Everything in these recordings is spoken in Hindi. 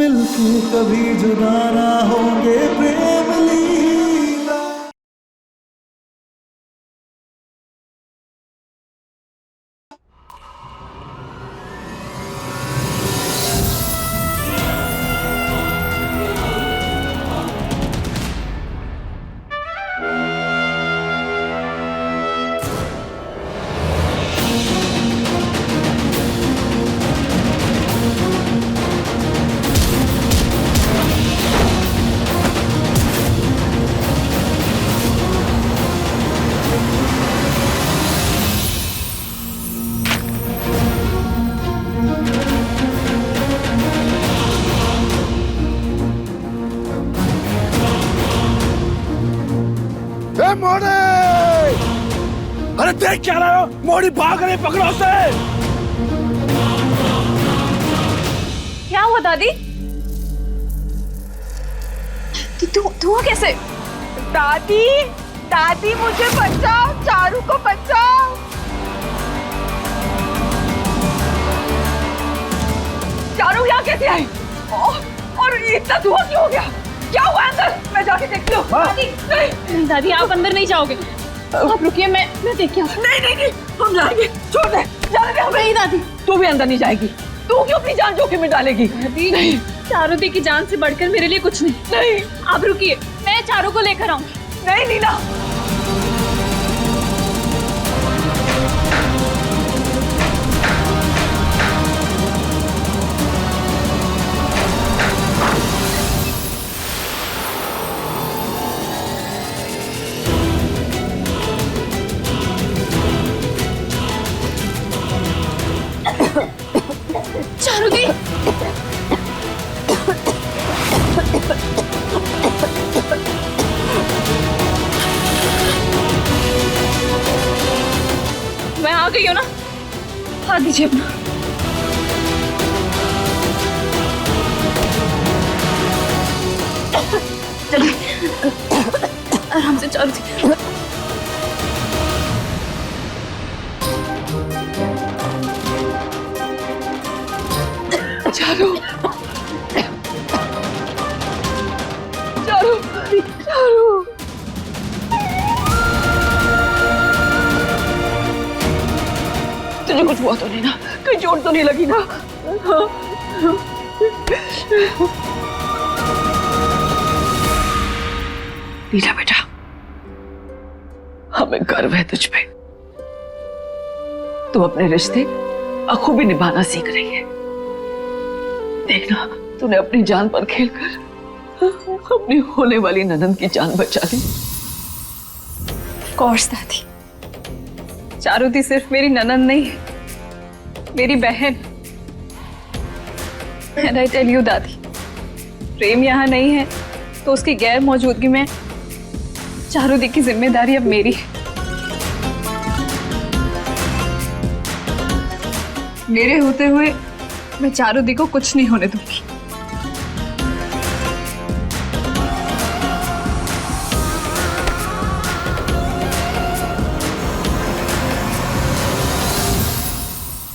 मिलके कभी जुदा ना होंगे प्रेम लीला। मोड़ी! अरे देख क्या रहे हो? मोड़ी भाग रही, पकड़ो उसे! क्या हुआ दादी? धुआं कैसे? दादी, दादी मुझे बचाओ, चारू को बचाओ। चारू यहाँ कैसे आई? और इतना धुआं क्यों हो गया? क्या हुआ अंदर? मैं जाके देखती हूँ। दादी, नहीं दादी, आप अंदर नहीं जाओगे। आप रुकिए, मैं देख के आऊँ। नहीं, हम जाएंगे। छोड़ दे, जाने दे हमें। नहीं दादी, तू भी अंदर नहीं जाएगी। तू क्यों अपनी जान जोखिम में डालेगी? दादी, नहीं। चारू दी की जान से बढ़कर मेरे लिए कुछ नहीं। नहीं, आप रुकिए, मैं चारू को लेकर आऊंगी। नहीं नीना, चारू दी, मैं आ गई हूँ ना, हाथ दीजिए अपना। चलिए आराम से चारू दी। चारू, चारू, चारू, तुझे कुछ हुआ तो नहीं ना? कहीं चोट तो नहीं लगी ना? लीला बेटा, हमें गर्व है तुझ पे। तू अपने रिश्ते बखूबी निभाना सीख रही है। देखना, तूने अपनी जान पर खेलकर अपनी होने वाली ननद की जान बचा ली। कोर्स दादी, चारू दी सिर्फ मेरी ननद नहीं है, मेरी बहन। And I tell you दादी, प्रेम यहाँ नहीं है तो उसकी गैर मौजूदगी में चारू दी की जिम्मेदारी अब मेरी है। मेरे होते हुए मैं चारू दी को कुछ नहीं होने दूंगी।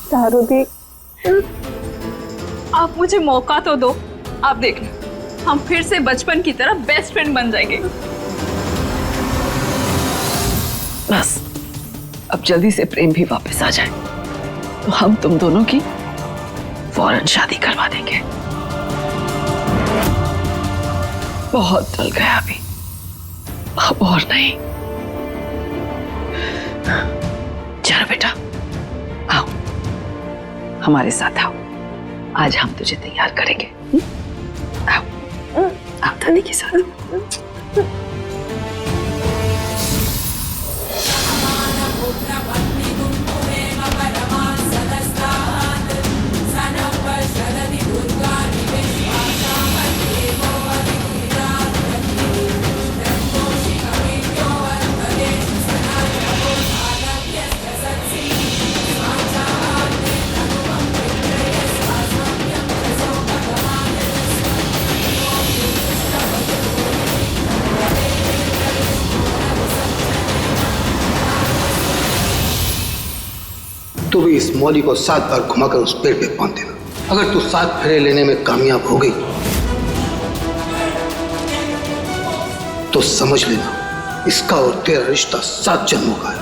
चारू दी, आप मुझे मौका तो दो। आप देखना, हम फिर से बचपन की तरह बेस्ट फ्रेंड बन जाएंगे। बस अब जल्दी से प्रेम भी वापस आ जाए तो हम तुम दोनों की फौरन शादी करवा देंगे। बहुत टल गया अभी, अब और नहीं। चलो बेटा, आओ हमारे साथ आओ, आज हम तुझे तैयार करेंगे। आओ आओ दादी के साथ। तू भी इस मौली को 7 बार घुमाकर उस पेड़ पे बांध देना। अगर तू 7 फेरे लेने में कामयाब हो गई तो समझ लेना इसका और तेरा रिश्ता 7 जन्मों का है।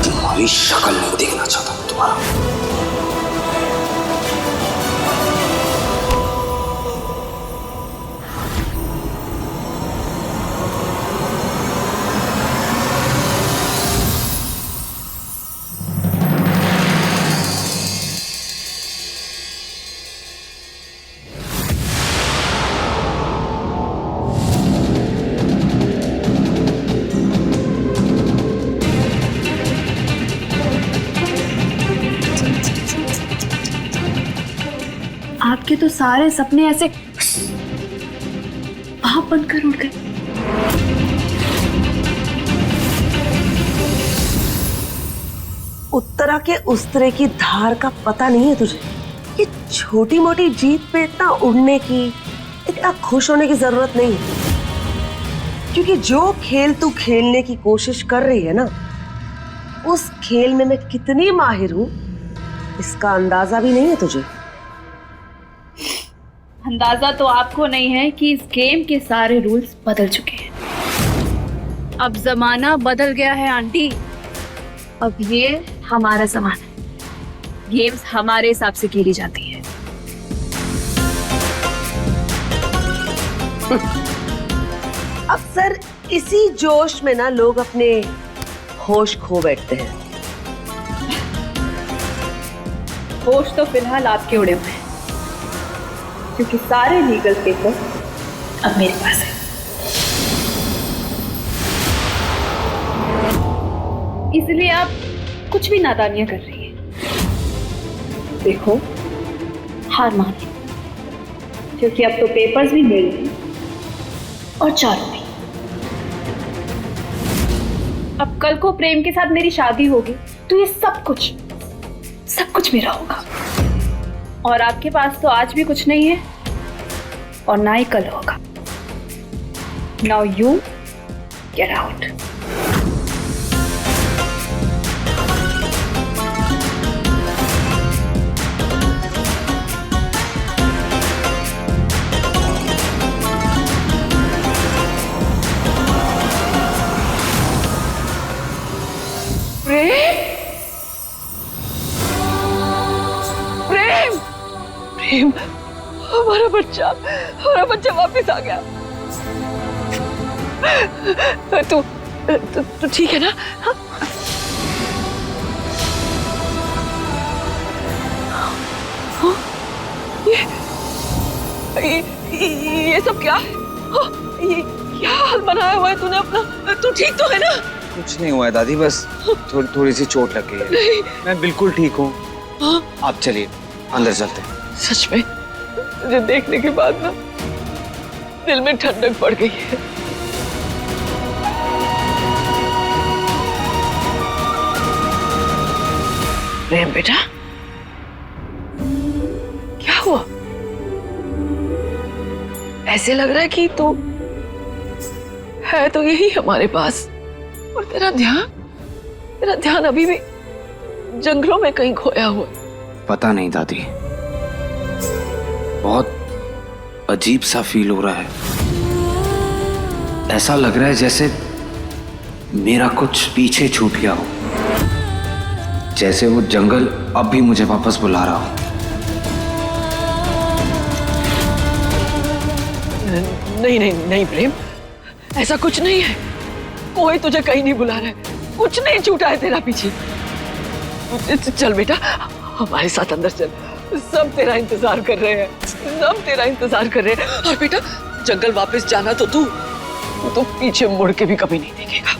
तुम्हारी शक्ल नहीं देखना चाहता मैं तुम्हारा। आपके तो सारे सपने ऐसे भाप बनकर उड़ गए। उत्तरा के उस तरह की धार का पता नहीं है तुझे? ये छोटी मोटी जीत पे इतना उड़ने की, इतना खुश होने की जरूरत नहीं है। क्योंकि जो खेल तू खेलने की कोशिश कर रही है ना, उस खेल में मैं कितनी माहिर हूं इसका अंदाजा भी नहीं है तुझे। अंदाजा तो आपको नहीं है कि इस गेम के सारे रूल्स बदल चुके हैं। अब जमाना बदल गया है आंटी। अब ये हमारा जमाना है। गेम्स हमारे हिसाब से खेली जाती है। अक्सर इसी जोश में ना लोग अपने होश खो बैठते हैं। होश तो फिलहाल आपके उड़े हुए हैं, क्योंकि सारे लीगल पेपर अब मेरे पास है। इसलिए आप कुछ भी नादानियां कर रही हैं। देखो, हार मान लो, क्योंकि अब तो पेपर्स भी मेरे हैं और चारों भी। अब कल को प्रेम के साथ मेरी शादी होगी तो ये सब कुछ मेरा होगा। और आपके पास तो आज भी कुछ नहीं है और ना ही कल होगा। Now you get out. Prem, हमारा बच्चा वापस आ गया। तू ठीक है ना? हाँ? ये सब क्या है? ये क्या हाल बनाया हुआ है तूने अपना? तू ठीक तो है ना? कुछ नहीं हुआ है दादी, बस थोड़ी सी चोट लग गई है। मैं बिल्कुल ठीक हूँ। आप चलिए अंदर चलते हैं। सच में तुझे देखने के बाद ना दिल में ठंडक पड़ गई है। प्रेम बेटा, क्या हुआ? ऐसे लग रहा है कि तू है तो यही हमारे पास, और तेरा ध्यान अभी भी जंगलों में कहीं खोया हुआ। पता नहीं दादी, बहुत अजीब सा फील हो रहा है। ऐसा लग रहा है जैसे मेरा कुछ पीछे छूट गया हो, जैसे वो जंगल अब भी मुझे वापस बुला रहा हो। नहीं प्रेम, ऐसा कुछ नहीं है। कोई तुझे कहीं नहीं बुला रहा है, कुछ नहीं छूटा है तेरा पीछे। चल बेटा, हमारे साथ अंदर चल। सब तेरा इंतजार कर रहे हैं। और बेटा, जंगल वापस जाना तो तू तो पीछे मुड़ के भी कभी नहीं देखेगा,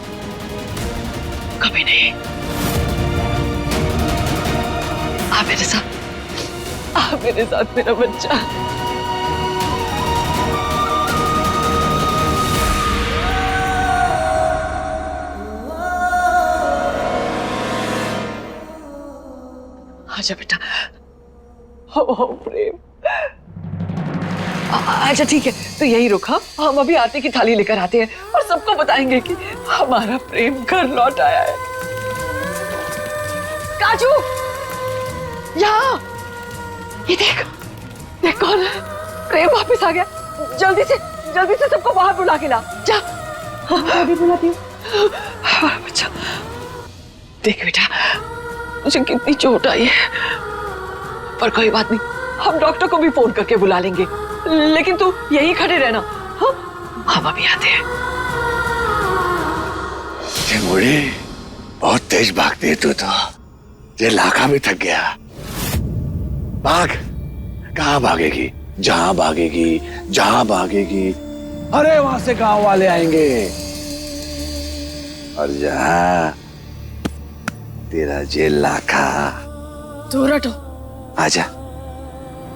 कभी नहीं। आ मेरे साथ मेरा बच्चा। आजा बेटा। हो प्रेम, अच्छा ठीक है, तो यही रुका। हम अभी आरती की थाली लेकर आते हैं और सबको बताएंगे कि हमारा प्रेम घर लौट आया है। काजू, यहाँ ये देख कौन है। प्रेम वापस आ गया। जल्दी से जल्दी से सबको बाहर बुला के ला। जा। अभी बुलाती हूँ। हाँ बच्चा, देख बेटा, मुझे कितनी चोट आई है, पर कोई बात नहीं, हम डॉक्टर को भी फोन करके बुला लेंगे। लेकिन तू यहीं खड़े रहना। हाँ, हम अभी आते हैं। मुड़े बहुत तेज भागती है तू तो, ये लाखा भी थक गया। भाग, कहाँ भागेगी? जहां भागेगी, जहां भागेगी, अरे वहां से गांव वाले आएंगे। और जहां तेरा जेल लाखा। दूर हटो। आजा,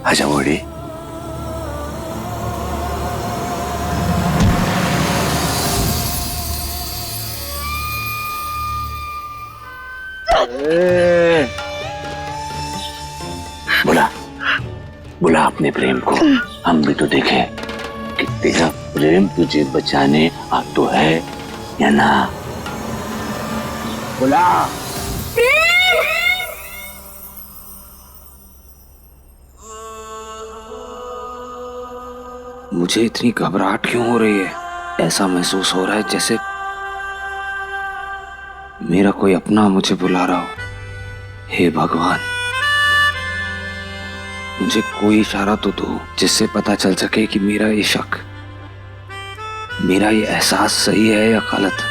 आजा मोड़ी। बुला, बुला अपने प्रेम को, हम भी तो देखे कि तेरा प्रेम तुझे बचाने आ तो है या ना। बुला। मुझे इतनी घबराहट क्यों हो रही है? ऐसा महसूस हो रहा है जैसे मेरा कोई अपना मुझे बुला रहा हो। हे भगवान, मुझे कोई इशारा तो दो जिससे पता चल सके कि मेरा ये शक, मेरा ये एहसास सही है या गलत।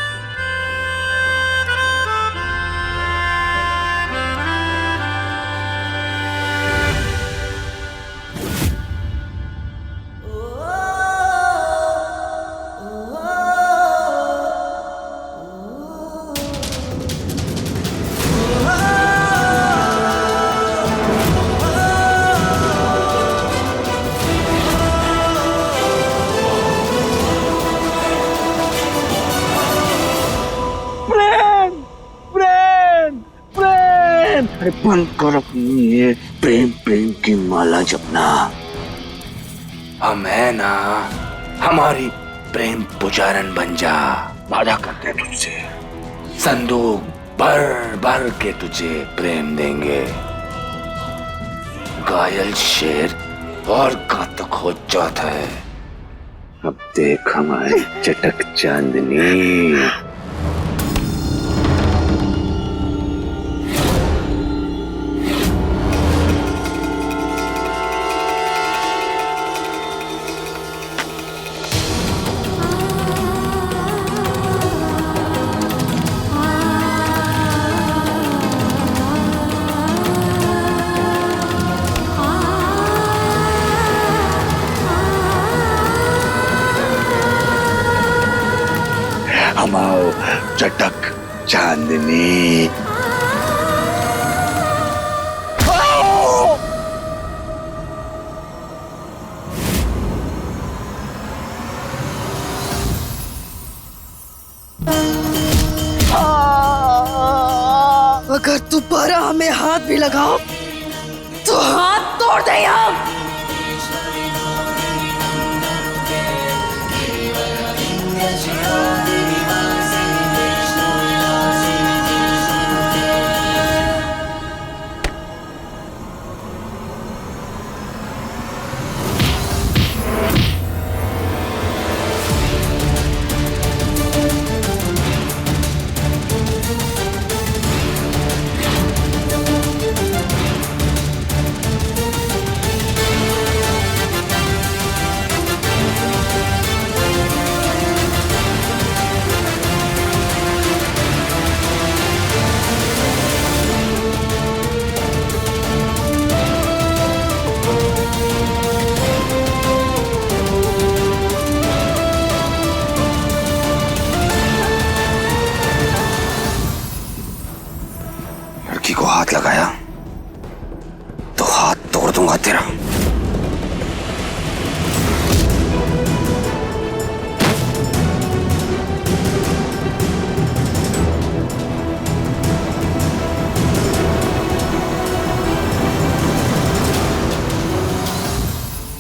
अरे बंद कर अपनी ये प्रेम प्रेम की माला जपना। हम है ना, हमारी प्रेम पुजारन बन जा। वादा करते हैं तुझसे, संदूक भर भर के तुझे प्रेम देंगे। घायल शेर और घातक हो जाता है। अब देख हमारी चटक चांदनी। हम आओ चटक चांदनी। अगर दोबारा हमें हाथ भी लगाओ तो हाथ तोड़ दें हम। लड़की को हाथ लगाया तो हाथ तोड़ दूंगा तेरा।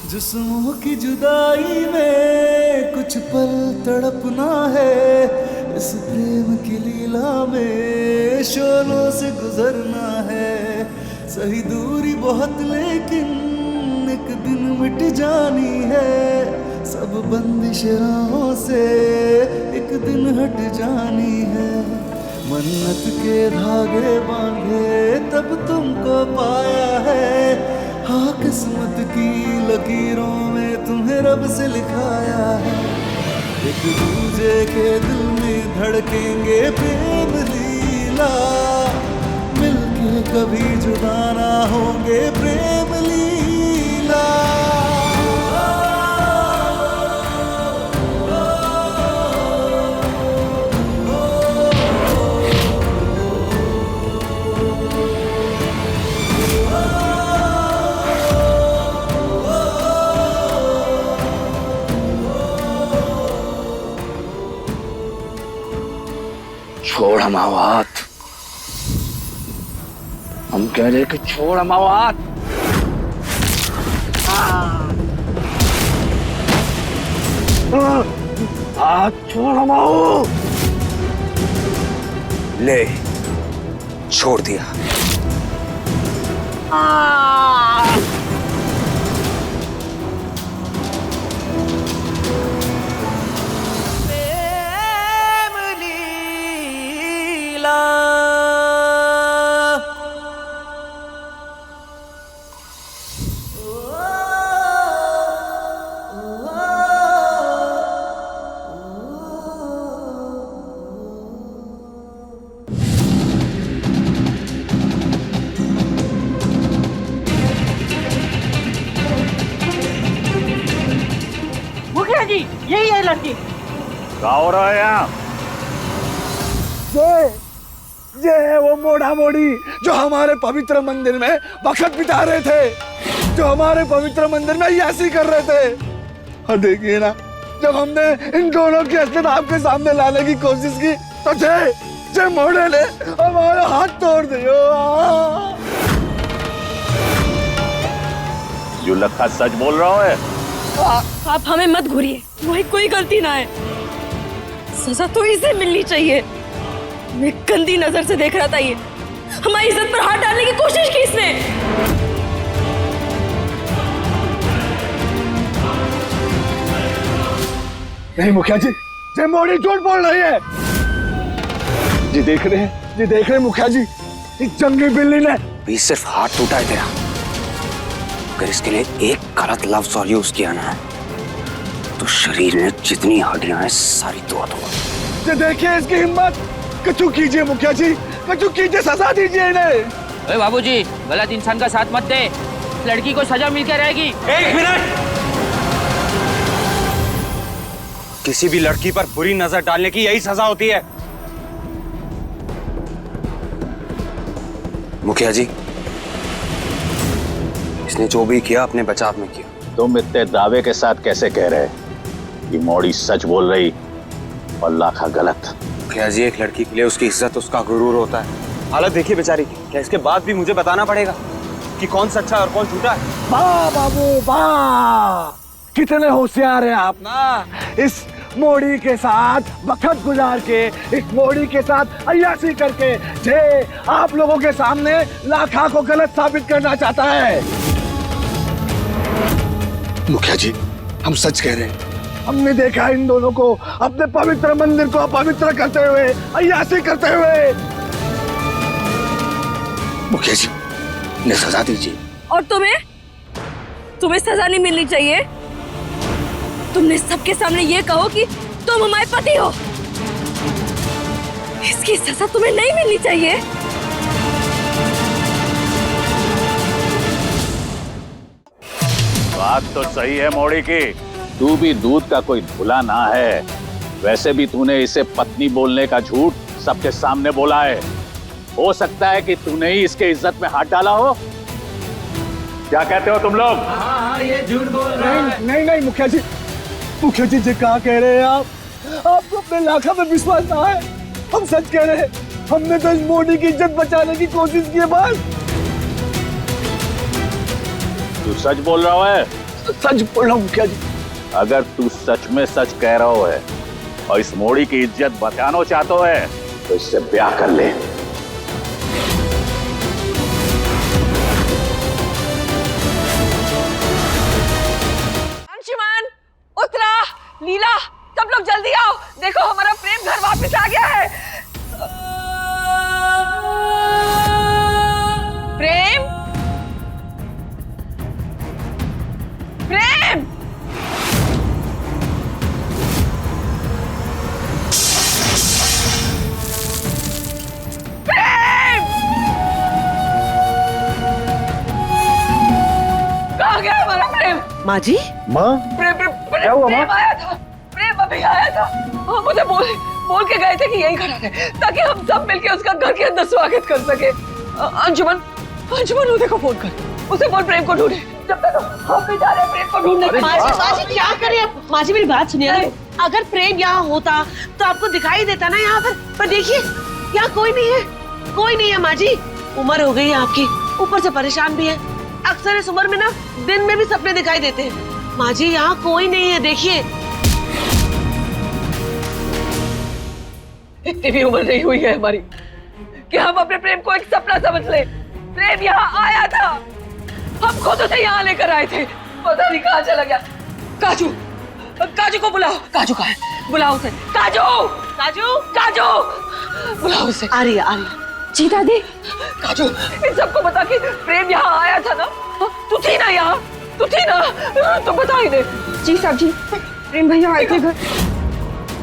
जिस्मों की जुदाई में कुछ पल तड़पना है, इस प्रेम की लीला में शोलों से गुजरना है। सही दूरी बहुत लेकिन एक दिन मिट जानी है, सब अब बंदिश राहों से एक दिन हट जानी है। मन्नत के धागे बांधे तब तुमको पाया है। हाँ किस्मत की लकीरों में तुम्हें रब से लिखाया है। एक दूजे के दिल में धड़केंगे प्रेम लीला, मिलके कभी जुदा ना होंगे प्रेम लीला। छोड़ हमावात, हम कह रहे कि छोड़ हमावात। हाथ छोड़ हमाओ। ले, छोड़ दिया। मुखिया जी, यही है लड़की। क्या हो रहा है यहाँ? ये है वो मोड़ा मोड़ी जो हमारे पवित्र मंदिर में वक्त बिता रहे थे, जो हमारे पवित्र मंदिर में यासी कर रहे थे। और देखिए ना, जब हमने इन दोनों की असलियत आपके सामने लाने की कोशिश की तो जे मोड़े ने हमारा हाथ तोड़ दियो। यू लखा सच बोल रहा है? आप हमें मत घूरिए, वही कोई गलती ना है। सजा तो इसे मिलनी चाहिए। मैं गंदी नजर से देख रहा था, ये हमारी इज्जत पर हाथ डालने की कोशिश की इसने। नहीं मुखिया जी, ये मोड़ी झूठ बोल रही है। जी देख रहे मुखिया जी, इस जंगली बिल्ली ने भी सिर्फ हाथ टूटा है तेरा। अगर इसके लिए एक गलत लफ्ज और यूज किया ना, तो शरीर में जितनी हड्डियां हैं सारी धो दो। ये देखिए इसकी हिम्मत। कचू कीजिए मुखिया जी, कचू कीजिए, सजा दीजिए इन्हें। अरे बाबूजी, गलत इंसान का साथ मत दे, लड़की को सजा मिलकर रहेगी। एक मिनट। किसी भी लड़की पर बुरी नजर डालने की यही सजा होती है। मुखिया जी, इसने जो भी किया अपने बचाव में किया। तुम इतने दावे के साथ कैसे कह रहे कि मोड़ी सच बोल रही और लाखा गलत? मुखिया जी, एक लड़की के लिए उसकी इज्जत, उसका गुरूर होता है। हालत देखिए बेचारी की। क्या इसके बाद भी मुझे बताना पड़ेगा कि कौन सच्चा और कौन झूठा है? वाह बाबू वाह, कितने होशियार हैं आप ना। इस मोड़ी के साथ वक्त गुजार के, इस मोड़ी के साथ अय्यासी करके जे आप लोगों के सामने लाखा को गलत साबित करना चाहता है। मुखिया जी, हम सच कह रहे हैं। हमने देखा इन दोनों को अपने पवित्र मंदिर को अपवित्र करते हुए, अय्यासी करते हुए। मुखिया जी, इन्हें सजा दीजिए। और तुम्हें सजा नहीं मिलनी चाहिए। तुमने सबके सामने ये कहो कि तुम हमारे पति हो। इसकी सजा तुम्हें नहीं मिलनी चाहिए। बात तो सही है मोड़ी की, तू भी दूध का कोई धुला ना है। वैसे भी तूने इसे पत्नी बोलने का झूठ सबके सामने बोला है। हो सकता है कि तूने ही इसके इज्जत में हाथ डाला हो। क्या कहते हो तुम लोग? हाँ, ये झूठ बोल रहे हैं। नहीं मुखिया जी, मुखिया जी क्या कह रहे हैं आप? आपको अपने लाखा में विश्वास ना है। हम सच कह रहे हैं। हमने तो इस मोड़ी की इज्जत बचाने की कोशिश की है बस। तू सच बोल रहा है? सच बोल रहा हूँ मुखिया जी। अगर तू सच में सच कह रहा है और इस मोड़ी की इज्जत बचाना चाहता है तो इससे ब्याह कर ले। अंशुमान, उतरा। लीला, सब लोग जल्दी आओ, देखो हमारा प्रेम घर वापस आ गया है। प्रेम, प्रेम, प्रेम, कहाँ गया हमारा प्रेम? माँ जी, माँ क्या हुआ? प्रेम आया था, प्रेम अभी आया था। हम उसे बोल के गए थे कि यहीं खड़ा रहे ताकि हम सब मिलके उसका घर के अंदर स्वागत कर सके। अंजुमन, वो देखो फोन कर, उसे बोल प्रेम को ढूंढे। जब तक हम भी जा रहे हैं प्रेम को ढूंढने। माँ जी क्या करें अब? माँ जी मेरी बात सुनिए ना, अगर प्रेम यहाँ होता तो आपको दिखाई देता ना यहाँ पर देखिए यहाँ कोई नहीं है माँ जी। उम्र हो गई है आपकी, ऊपर से परेशान भी है। अक्सर इस उम्र में ना दिन में भी सपने दिखाई देते हैं। माँ जी यहाँ कोई नहीं है, देखिए। इतनी भी उम्र नहीं हुई है हमारी कि हम अपने प्रेम को एक सपना समझ ले। प्रेम यहाँ आया था, हम खुद उसे यहाँ लेकर आए थे, पता नहीं कहाँ चला गया। काजू को बुलाओ। काजू कहाँ है? बुलाओ उसे। काजू बुलाओ उसे। आ रही है। जी दादी। काजू, इन सबको बता कि प्रेम यहाँ आया था ना? तू थी ना यहाँ? तो बता ही दे। जी साहब जी, प्रेम भैया आए थे घर,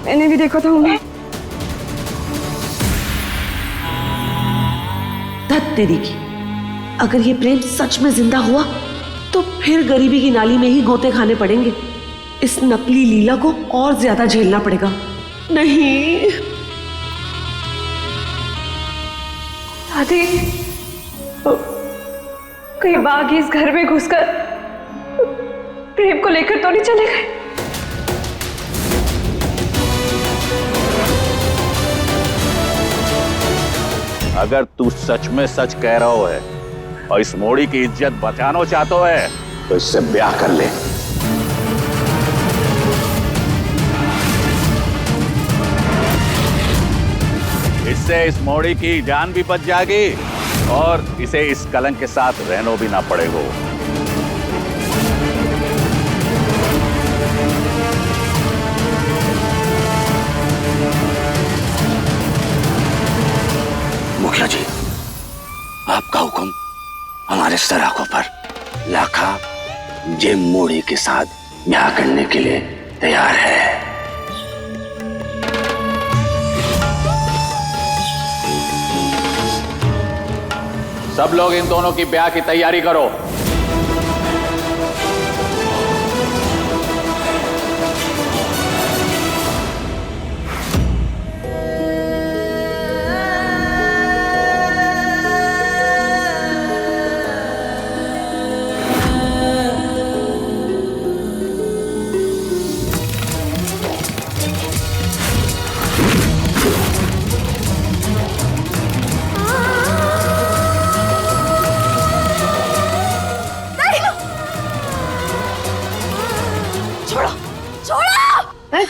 मैंने भी देखा था उन्हें। धत तेरी की, अगर ये प्रेम सच में जिंदा हुआ तो फिर गरीबी की नाली में ही गोते खाने पड़ेंगे। इस नकली लीला को और ज्यादा झेलना पड़ेगा। नहीं दादी, कहीं बागी इस घर में घुसकर प्रेम को लेकर तो नहीं चले गए? अगर तू सच में सच कह रहा है और इस मोड़ी की इज्जत बचाना चाहता है तो इससे ब्याह कर ले। इससे इस मोड़ी की जान भी बच जाएगी और इसे इस कलंक के साथ रहना भी ना पड़ेगा। मुखिया जी, आपका हुक्म हमारे सराखों पर। लाखा जे मोड़ी के साथ ब्याह करने के लिए तैयार है। सब लोग इन दोनों की ब्याह की तैयारी करो।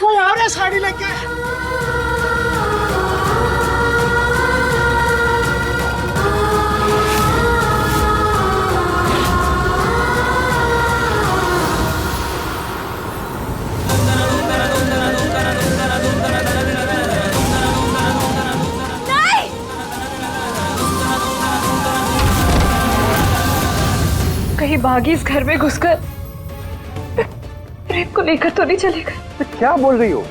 कोई और है साड़ी लेके। कहीं बागी इस घर में घुसकर प्रेम को लेकर तो नहीं चले गए? क्या बोल रही हो?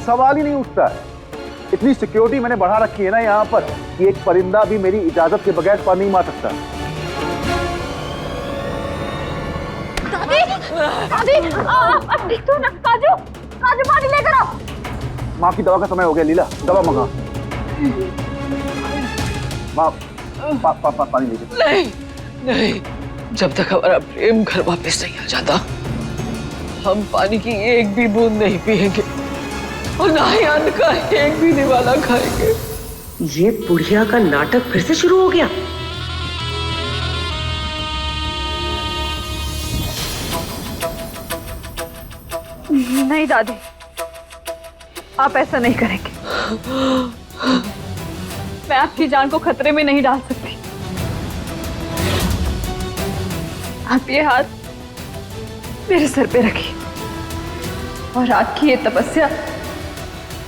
सवाल ही नहीं उठता है। इतनी सिक्योरिटी मैंने बढ़ा रखी है ना यहाँ पर कि एक परिंदा भी मेरी इजाजत के बगैर पर नहीं मार सकता। दादी, अब ठीक तो ना? काजू पानी लेकर आओ। माँ की दवा का समय हो गया। लीला, दवा मंगा। माँ पानी लीजिए। नहीं, जब तक हमारा प्रेम घर वापस नहीं आ जाता हम पानी की एक भी बूंद नहीं पिएंगे और ना ही अन्न का एक भी निवाला खाएंगे। ये बुढ़िया का नाटक फिर से शुरू हो गया। नहीं दादी, आप ऐसा नहीं करेंगे। मैं आपकी जान को खतरे में नहीं डाल सकती। आप ये हाथ मेरे सर पे रखिए। और आपकी ये तपस्या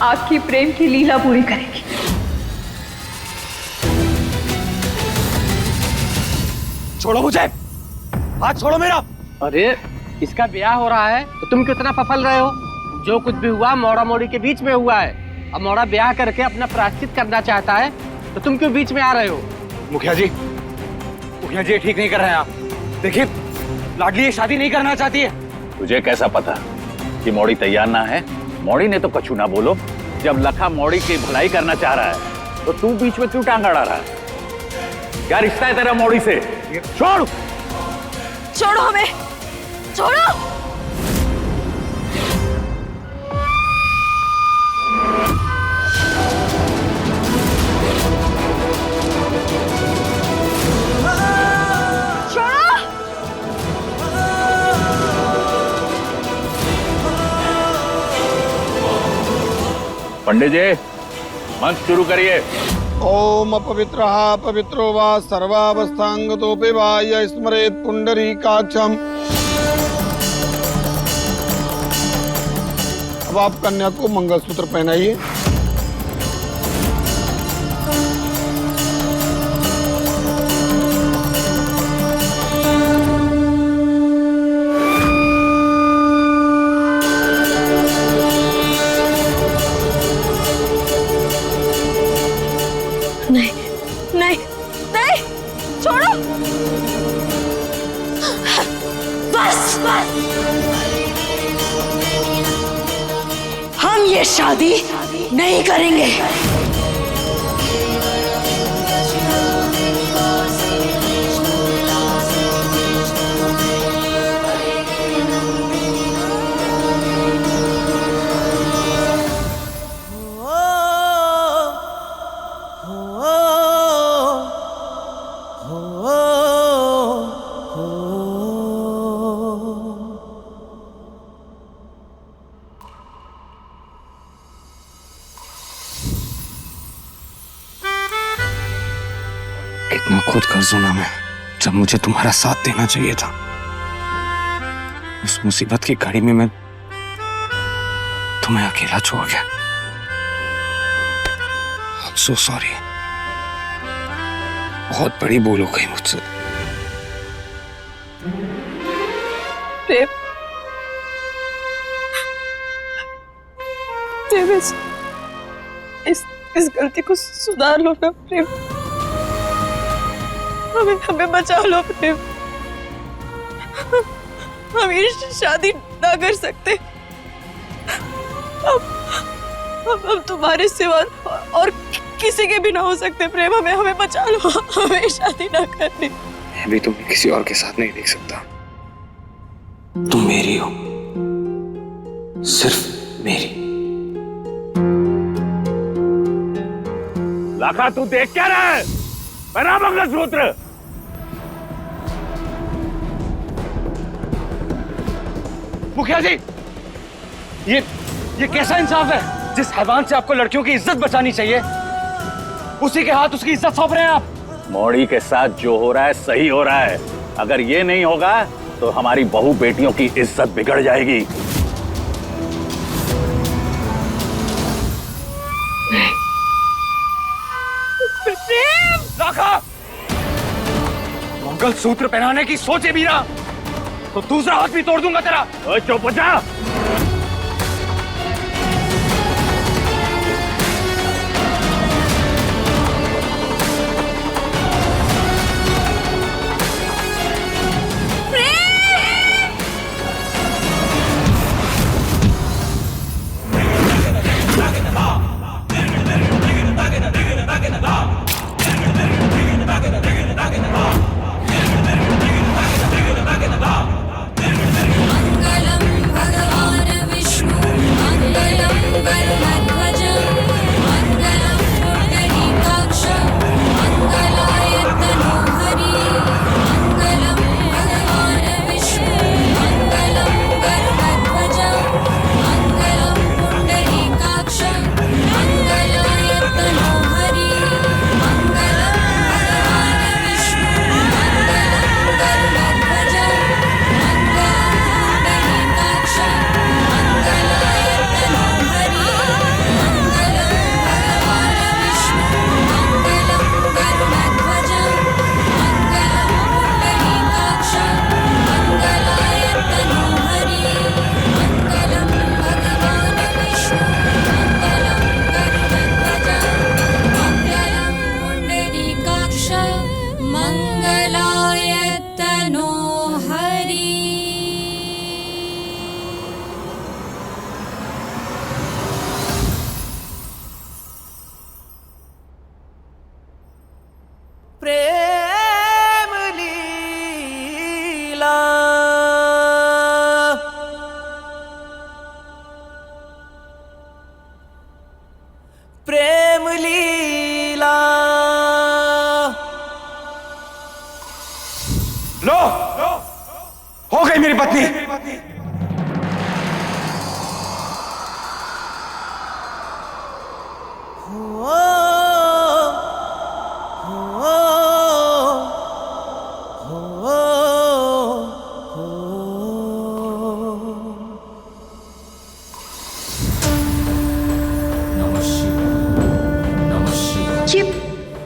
आपकी प्रेम की लीला पूरी करेगी। छोड़ो मुझे, हाथ छोड़ो मेरा। अरे इसका ब्याह हो रहा है तो तुम कितना फफल रहे हो? जो कुछ भी हुआ मौड़ा मौड़ी के बीच में हुआ है। अब मौड़ा ब्याह करके अपना प्रायश्चित करना चाहता है तो तुम क्यों बीच में आ रहे हो? मुखिया जी ठीक नहीं कर रहे हैं आप। देखिए लाडली ये शादी नहीं करना चाहती है। तुझे कैसा पता कि मौड़ी तैयार ना है? मौड़ी ने तो कछु ना बोलो। जब लखा मौड़ी की भलाई करना चाह रहा है तो तू बीच में क्यों टांग अड़ा रहा है? क्या रिश्ता है तेरा मौड़ी से? छोड़, छोड़ो हमें, छोड़ो। पंडित जी मंत्र शुरू करिए। ओम अपवित्रः पवित्रो वा सर्वावस्थांगतोऽपि वा य स्मरेत् पुंडरीकाक्षम्। अब आप कन्या को मंगलसूत्र पहनाइए। नहीं, छोड़ो। बस हम ये शादी नहीं करेंगे। कितना खुद कर्जों ना मैं, जब मुझे तुम्हारा साथ देना चाहिए था। उस मुसीबत की घड़ी में मैं तुम्हें अकेला छोड़ गया। I'm so sorry। बहुत बड़ी भूल हो गई मुझसे। प्रेम, इस गलती को सुधार लो ना प्रेम। हमें बचा लो प्रेम। हम ये शादी ना कर सकते। हम तुम्हारे सिवा और किसी के भी ना हो सकते प्रेम। हमें बचा लो। हमें शादी ना करनी। मैं भी तुम्हें किसी और के साथ नहीं देख सकता। तुम मेरी हो, सिर्फ मेरी। लाखा तू देख क्या रहा है? मेरा मंगलसूत्र। मुखिया जी, ये कैसा इंसाफ है? जिस हैवान से आपको लड़कियों की इज्जत बचानी चाहिए, उसी के हाथ उसकी इज्जत सौंप रहे हैं आप। मौड़ी के साथ जो हो रहा है सही हो रहा है। अगर ये नहीं होगा तो हमारी बहू बेटियों की इज्जत बिगड़ जाएगी। लाखा, मंगलसूत्र पहनाने की सोचे भी ना तो दूसरा हाथ भी तोड़ दूंगा तेरा। चुप हो जा। मंगलम भगवान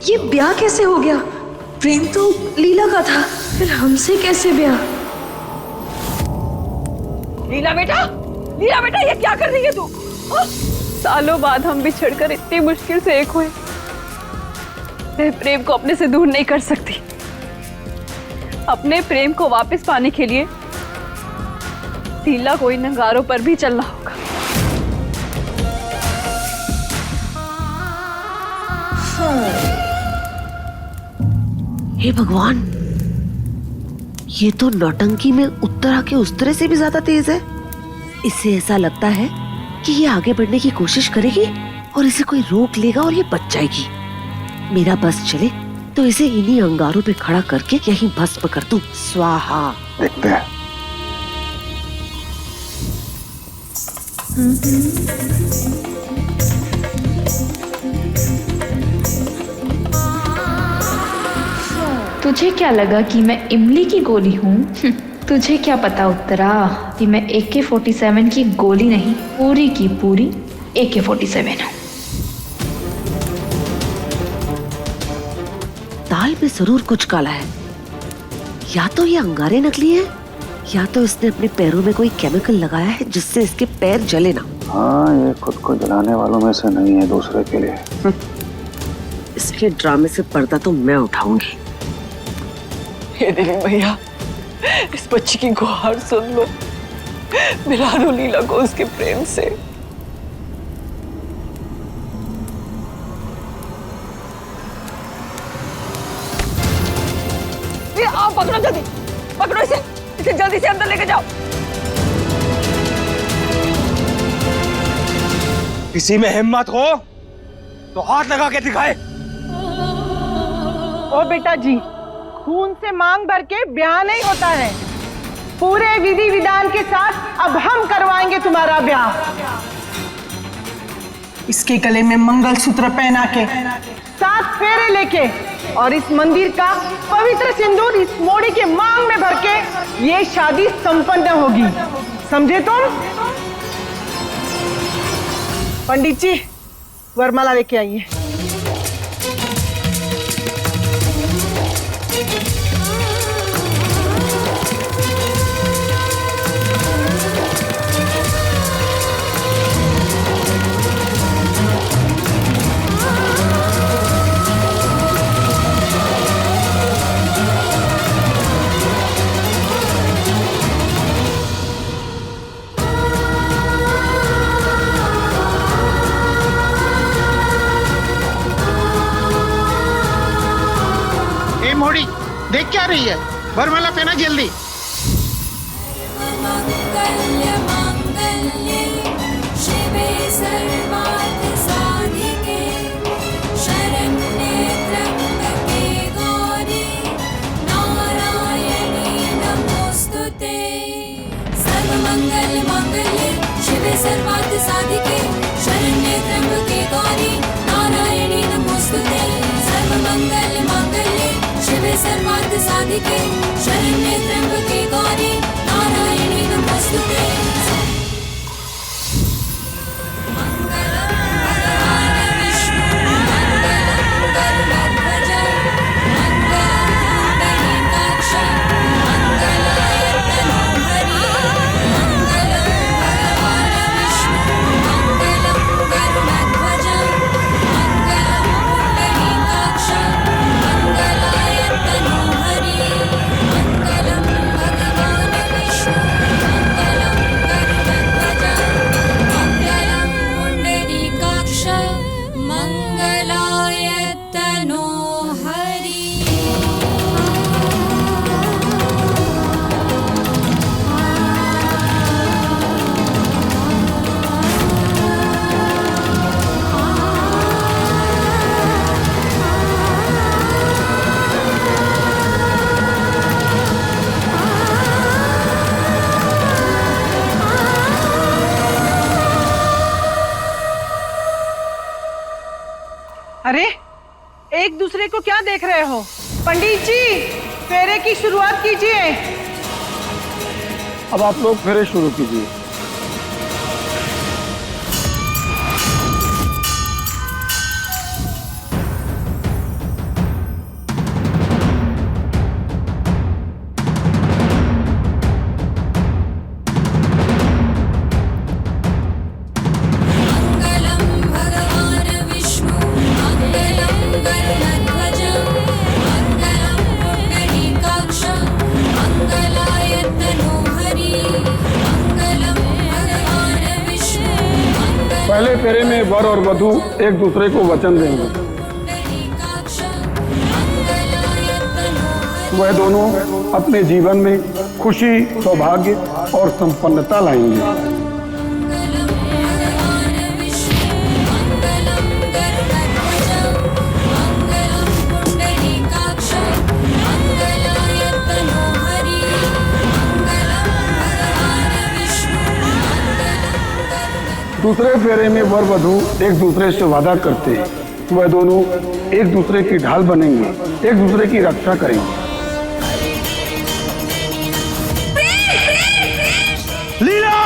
ये ब्याह कैसे हो गया? प्रेम तो लीला का था, फिर हमसे कैसे ब्याह? लीला बेटा, ये क्या कर रही है तू? सालों बाद हम बिछड़कर इतनी मुश्किल से एक हुए। मैं प्रेम को अपने से दूर नहीं कर सकती। अपने प्रेम को वापस पाने के लिए लीला को इन अंगारों पर भी चलना होगा। हे भगवान, ये तो नौटंकी में उत्तरा के उस्तरे से भी ज्यादा तेज है। इससे ऐसा लगता है कि ये आगे बढ़ने की कोशिश करेगी और इसे कोई रोक लेगा और ये बच जाएगी। मेरा बस चले तो इसे इन्हीं अंगारों पे खड़ा करके यहीं भस्म कर दूं। स्वाहा। देखते हैं। तुझे क्या लगा कि मैं इमली की गोली हूँ? तुझे क्या पता उत्तरा कि मैं AK-47 की गोली नहीं, पूरी की पूरी AK-47 हूँ। दाल में जरूर कुछ काला है। या तो ये अंगारे नकली हैं, या तो इसने अपने पैरों में कोई केमिकल लगाया है जिससे इसके पैर जले ना। हाँ, ये खुद को जलाने वालों में से नहीं है, दूसरे के लिए। इसके ड्रामे से पर्दा तो मैं उठाऊंगी। हे देवी भैया, इस बच्ची की गुहार सुन लो, मिला दो लीला को उसके प्रेम से। ये आप पकड़ो, जल्दी पकड़ो इसे जल्दी से अंदर लेके जाओ। किसी में हिम्मत हो तो हाथ लगा के दिखाए। ओ बेटा जी, खून से मांग भर के ब्याह नहीं होता है। पूरे विधि विधान के साथ अब हम करवाएंगे तुम्हारा ब्याह। इसके गले में मंगलसूत्र पहना के, 7 फेरे लेके और इस मंदिर का पवित्र सिंदूर इस मोड़ी के मांग में भर के ये शादी संपन्न होगी। समझे तुम? पंडित जी, वरमाला लेके आइए। मोड़ी देख क्या रही है? वरमाला पहना जल्दी। सर्वमंगल मांगल्ये शिवे सर्वार्थ साधिके शरण्ये त्र्यंबके गौरी नारायणी नमोस्तुते। सर्वमंगल मांगल्ये शिवे सर्वार्थ साधिके शरण्ये त्र्यंबके गौरी नारायणी नमोस्तुते। अरे, एक दूसरे को क्या देख रहे हो? पंडित जी, फेरे की शुरुआत कीजिए। अब आप लोग फेरे शुरू कीजिए। पहले फेरे में वर और वधू एक दूसरे को वचन देंगे। वह दोनों अपने जीवन में खुशी, सौभाग्य और संपन्नता लाएंगे। दूसरे फेरे में वर वधू एक दूसरे से वादा करते हैं। वह दोनों एक दूसरे की ढाल बनेंगे, एक दूसरे की रक्षा करेंगे। लीला!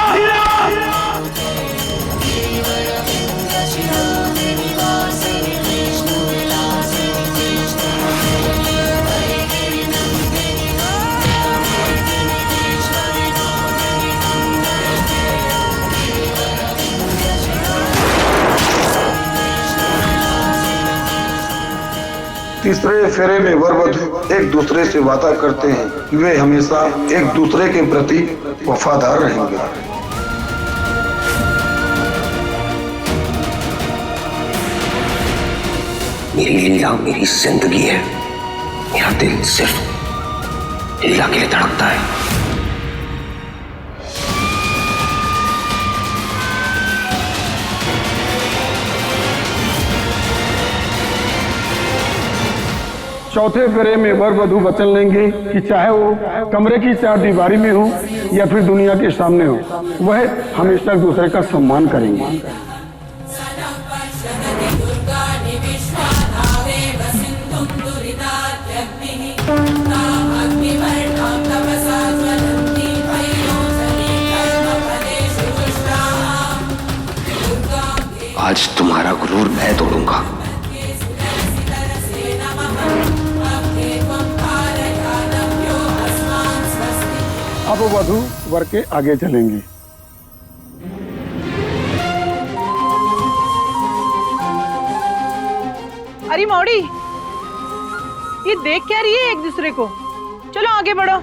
तीसरे फेरे में वर वधू एक दूसरे से वादा करते हैं कि वे हमेशा एक दूसरे के प्रति वफादार रहेंगे। मेरी लीला मेरी जिंदगी है। मेरा दिल सिर्फ लीला के लिए धड़कता है। चौथे फेरे में वर वधू वचन लेंगे कि चाहे वो कमरे की चार दीवारी में हो या फिर दुनिया के सामने हो, वह हमेशा एक दूसरे का सम्मान करेंगे। आज तुम्हारा गुरूर मैं तोड़ूंगा। अब वधू वर के आगे चलेंगी। अरे मौड़ी, ये देख क्या रही है एक दूसरे को? चलो आगे बढ़ो।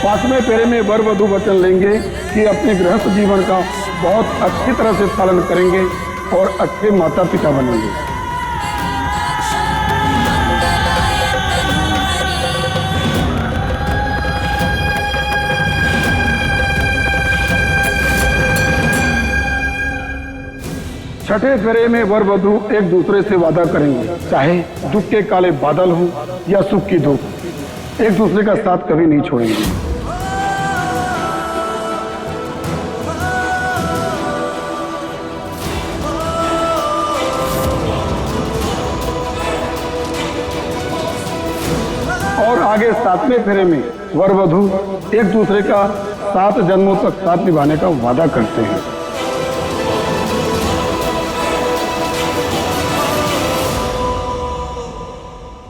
पांचवें फेरे में वर वधू वचन लेंगे कि अपने गृहस्थ जीवन का बहुत अच्छी तरह से पालन करेंगे और अच्छे माता पिता बनेंगे। छठे फेरे में वर वधू एक दूसरे से वादा करेंगे, चाहे दुख के काले बादल हो या सुख की धूप, एक दूसरे का साथ कभी नहीं छोड़ेंगे। और आगे सातवें फेरे में वर वधू एक दूसरे का 7 जन्मों तक साथ निभाने का वादा करते हैं।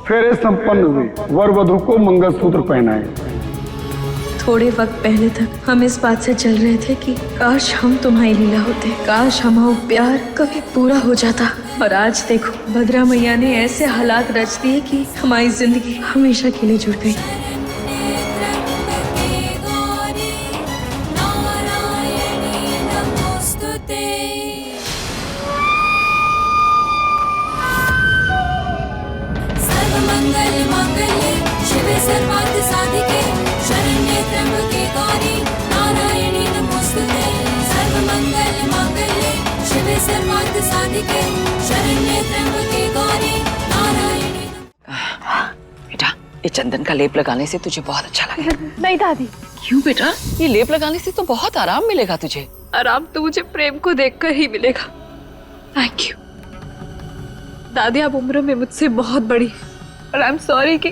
फेरे संपन्न हुए, वर वधू को मंगलसूत्र पहनाए। थोड़े वक्त पहले तक हम इस बात से चल रहे थे कि काश हम तुम्हारी लीला होते, काश हमारा प्यार कभी पूरा हो जाता। और आज देखो, भद्रा मैया ने ऐसे हालात रच दिए कि हमारी जिंदगी हमेशा के लिए जुड़ गई। सर्वमंगल मांगल्ये शिवे सर्वार्थ साधिके शरण्ये त्र्यंबके गौरी नारायणी नमोस्तुते। सर्वमंगल मांगल्ये शिवे सर्वार्थ साधिके शरण्ये त्र्यंबके गौरी नारायणी। बेटा, ये चंदन का लेप लगाने से तुझे बहुत अच्छा लगेगा। नहीं दादी। क्यों बेटा? ये लेप लगाने से तो बहुत आराम मिलेगा तुझे। आराम तो मुझे प्रेम को देखकर ही मिलेगा। थैंक यू दादी, आप उम्र में मुझसे बहुत बड़ी और आई एम सॉरी कि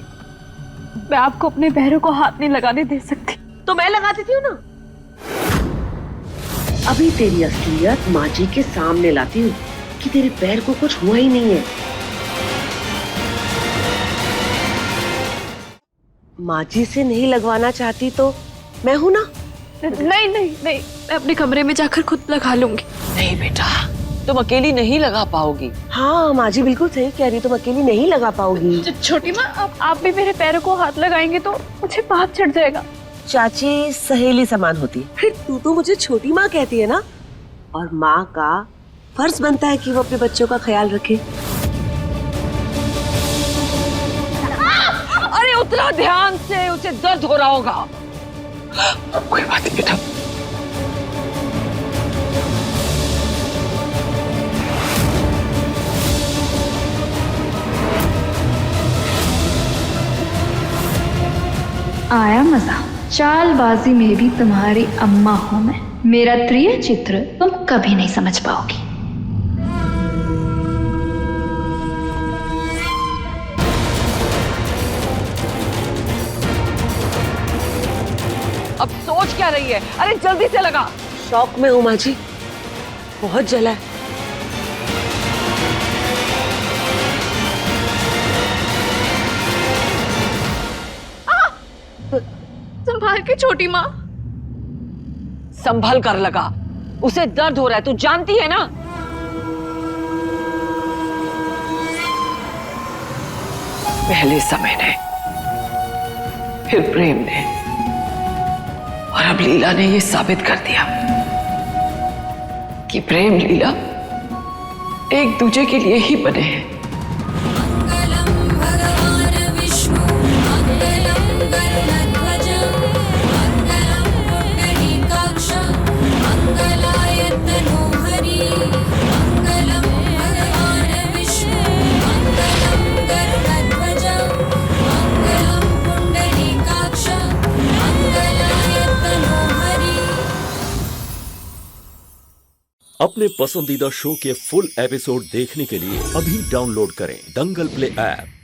मैं आपको अपने पैरों को हाथ नहीं लगाने दे सकती। तो मैं लगा देती हूँ ना। अभी तेरी असलियत माँ जी के सामने लाती हूँ कि तेरे पैर को कुछ हुआ ही नहीं है। माँ जी से नहीं लगवाना चाहती तो मैं हूं ना। नहीं नहीं नहीं, मैं अपने कमरे में जाकर खुद लगा लूंगी। नहीं बेटा, तुम अकेली नहीं लगा पाओगी। हाँ माँ जी बिल्कुल सही कह रही, तुम अकेली नहीं लगा पाओगी। छोटी माँ, आप भी मेरे पैरों को हाथ लगाएंगे तो मुझे पाप चढ़ जाएगा। चाची सहेली समान होती है, फिर तू तो मुझे छोटी माँ कहती है ना, और माँ का फर्ज बनता है कि वो अपने बच्चों का ख्याल रखे। अरे उतरा ध्यान से, उसे दर्द हो रहा होगा। कोई बात नहीं बेटा। आया मजा। चालबाजी में भी तुम्हारी अम्मा हूं मैं। मेरा प्रिय चित्र तुम कभी नहीं समझ पाओगी। अब सोच क्या रही है? अरे जल्दी से लगा। शौक में हूँ माँ जी, बहुत जला है। संभाल के छोटी माँ। संभल कर लगा, उसे दर्द हो रहा है, तू जानती है ना। पहले समय ने, फिर प्रेम ने, और अब लीला ने यह साबित कर दिया कि प्रेम लीला एक दूसरे के लिए ही बने हैं। अपने पसंदीदा शो के फुल एपिसोड देखने के लिए अभी डाउनलोड करें दंगल प्ले ऐप।